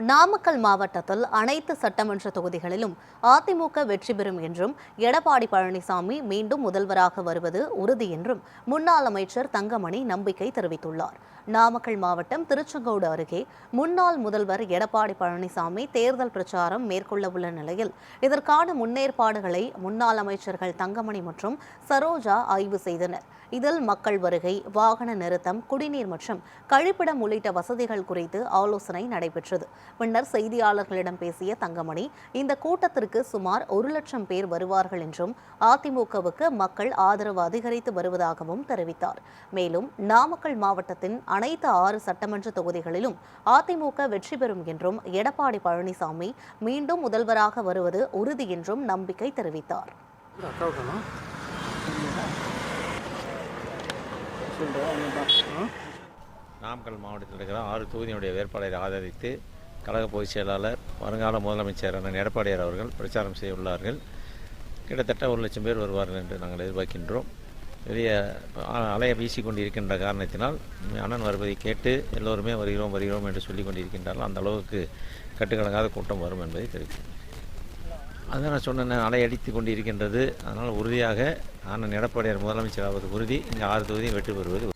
நாமக்கல் மாவட்டத்தில் அனைத்து சட்டமன்ற தொகுதிகளிலும் அதிமுக வெற்றி பெறும் என்றும் எடப்பாடி பழனிசாமி மீண்டும் முதல்வராக வருவது உறுதி என்றும் முன்னாள் அமைச்சர் தங்கமணி நம்பிக்கை தெரிவித்துள்ளார். நாமக்கல் மாவட்டம் திருச்செங்கோடு அருகே முன்னாள் முதல்வர் எடப்பாடி பழனிசாமி தேர்தல் பிரச்சாரம் மேற்கொள்ளவுள்ள நிலையில் இதற்கான முன்னேற்பாடுகளை முன்னாள் அமைச்சர்கள் தங்கமணி மற்றும் சரோஜா ஆய்வு செய்தனர். இதில் மக்கள் வருகை, வாகன நிறுத்தம், குடிநீர் மற்றும் கழிப்பிடம் உள்ளிட்ட வசதிகள் குறித்து ஆலோசனை நடைபெற்றது. பின்னர் செய்தியாளர்களிடம் பேசிய தங்கமணி, இந்த கூட்டத்திற்கு சுமார் 1,00,000 பேர் வருவார்கள் என்றும் அதிமுகவுக்கு மக்கள் ஆதரவு அதிகரித்து வருவதாகவும் தெரிவித்தார். மேலும் நாமக்கல் மாவட்டத்தின் அனைத்து 6 சட்டமன்ற தொகுதிகளிலும் அதிமுக வெற்றி பெறும் என்றும் எடப்பாடி பழனிசாமி மீண்டும் முதல்வராக வருவது உறுதி என்றும் நம்பிக்கை தெரிவித்தார். நாமக்கல் மாவட்டத்தில் இருக்கிற 6 தொகுதியினுடைய வேட்பாளரை ஆதரித்து கழக பொதுச் செயலாளர் வருங்கால முதலமைச்சர் அண்ணன் எடப்பாடியார் அவர்கள் பிரச்சாரம் செய்ய உள்ளார்கள். கிட்டத்தட்ட 1,00,000 பேர் வருவார்கள் என்று நாங்கள் எதிர்பார்க்கின்றோம். வெளியே அலைய வீசிக்கொண்டு இருக்கின்ற காரணத்தினால் அண்ணன் வருவதை கேட்டு எல்லோருமே வருகிறோம் என்று சொல்லிக் கொண்டிருக்கின்றார்கள். அந்த அளவுக்கு கட்டுக்கடங்காத கூட்டம் வரும் என்பதை தெரிவிக்கிறேன். அதான் நான் சொன்னேன், அலையடித்து கொண்டு இருக்கின்றது. அதனால் உறுதியாக அண்ணன் எடப்பாடியார் முதலமைச்சர் ஆவது உறுதி. இங்கே 6 தொகுதியும் வெற்றி பெறுவது